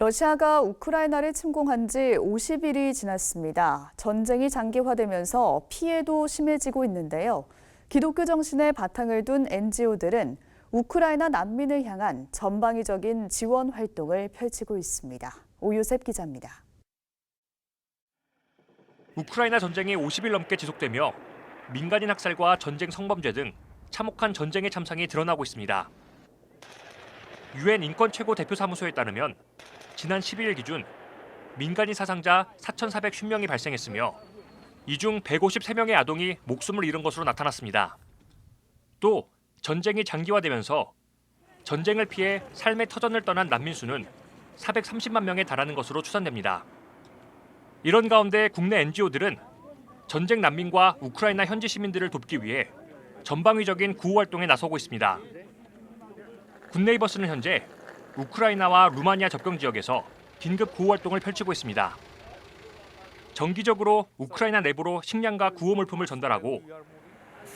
러시아가 우크라이나를 침공한 지 50일이 지났습니다. 전쟁이 장기화되면서 피해도 심해지고 있는데요. 기독교 정신에 바탕을 둔 NGO들은 우크라이나 난민을 향한 전방위적인 지원 활동을 펼치고 있습니다. 오유셉 기자입니다. 우크라이나 전쟁이 50일 넘게 지속되며 민간인 학살과 전쟁 성범죄 등 참혹한 전쟁의 참상이 드러나고 있습니다. 유엔 인권 최고 대표 사무소에 따르면 지난 12일 기준 민간인 사상자 4,450명이 발생했으며 이 중 153명의 아동이 목숨을 잃은 것으로 나타났습니다. 또 전쟁이 장기화되면서 전쟁을 피해 삶의 터전을 떠난 난민 수는 430만 명에 달하는 것으로 추산됩니다. 이런 가운데 국내 NGO들은 전쟁 난민과 우크라이나 현지 시민들을 돕기 위해 전방위적인 구호 활동에 나서고 있습니다. 굿네이버스는 현재 우크라이나와 루마니아 접경 지역에서 긴급 구호 활동을 펼치고 있습니다. 정기적으로 우크라이나 내부로 식량과 구호 물품을 전달하고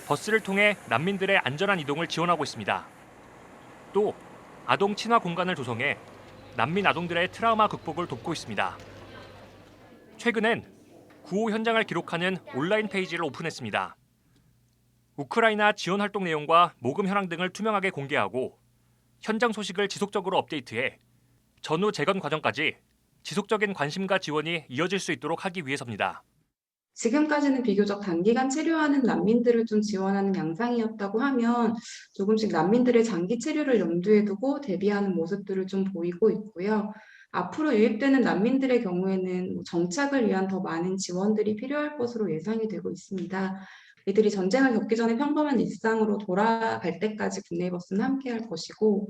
버스를 통해 난민들의 안전한 이동을 지원하고 있습니다. 또 아동 친화 공간을 조성해 난민 아동들의 트라우마 극복을 돕고 있습니다. 최근엔 구호 현장을 기록하는 온라인 페이지를 오픈했습니다. 우크라이나 지원 활동 내용과 모금 현황 등을 투명하게 공개하고 현장 소식을 지속적으로 업데이트해 전후 재건 과정까지 지속적인 관심과 지원이 이어질 수 있도록 하기 위해서입니다. 지금까지는 비교적 단기간 체류하는 난민들을 좀 지원하는 양상이었다고 하면 조금씩 난민들의 장기 체류를 염두에 두고 대비하는 모습들을 좀 보이고 있고요. 앞으로 유입되는 난민들의 경우에는 정착을 위한 더 많은 지원들이 필요할 것으로 예상이 되고 있습니다. 이들이 전쟁을 겪기 전에 평범한 일상으로 돌아갈 때까지 굿네이버스는 함께할 것이고,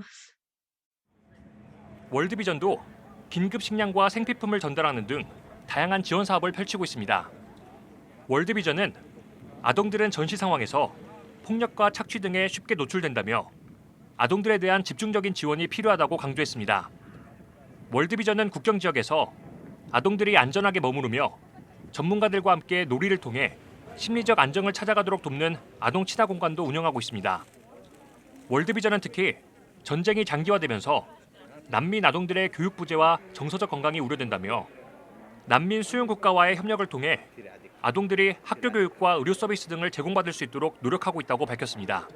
월드비전도 긴급 식량과 생필품을 전달하는 등 다양한 지원 사업을 펼치고 있습니다. 월드비전은 아동들은 전시 상황에서 폭력과 착취 등에 쉽게 노출된다며 아동들에 대한 집중적인 지원이 필요하다고 강조했습니다. 월드비전은 국경 지역에서 아동들이 안전하게 머무르며 전문가들과 함께 놀이를 통해 심리적 안정을 찾아가도록 돕는 아동 친화 공간도 운영하고 있습니다. 월드비전은 특히 전쟁이 장기화되면서 난민 아동들의 교육 부재와 정서적 건강이 우려된다며 난민 수용 국가와의 협력을 통해 아동들이 학교 교육과 의료 서비스 등을 제공받을 수 있도록 노력하고 있다고 밝혔습니다.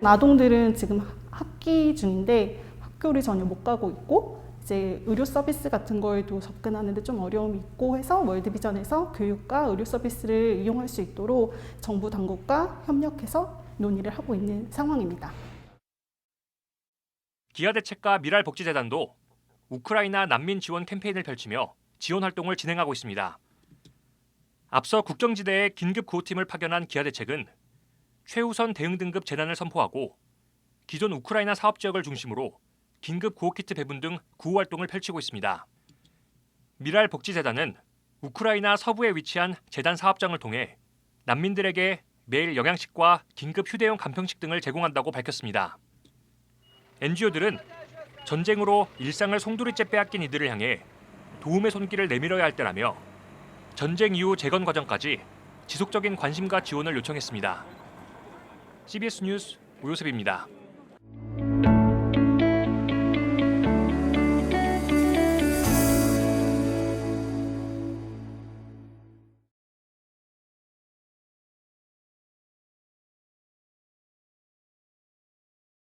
아동들은 지금 학기 중인데 학교를 전혀 못 가고 있고 이제 의료 서비스 같은 거에도 접근하는데 좀 어려움이 있고 해서 월드비전에서 교육과 의료 서비스를 이용할 수 있도록 정부 당국과 협력해서 논의를 하고 있는 상황입니다. 기아대책과 미랄복지재단도 우크라이나 난민 지원 캠페인을 펼치며 지원 활동을 진행하고 있습니다. 앞서 국경지대에 긴급 구호팀을 파견한 기아대책은 최우선 대응 등급 재난을 선포하고 기존 우크라이나 사업 지역을 중심으로 긴급 구호키트 배분 등 구호 활동을 펼치고 있습니다. 미랄복지재단은 우크라이나 서부에 위치한 재단 사업장을 통해 난민들에게 매일 영양식과 긴급 휴대용 간편식 등을 제공한다고 밝혔습니다. NGO들은 전쟁으로 일상을 송두리째 빼앗긴 이들을 향해 도움의 손길을 내밀어야 할 때라며 전쟁 이후 재건 과정까지 지속적인 관심과 지원을 요청했습니다. CBS 뉴스 오요셉입니다.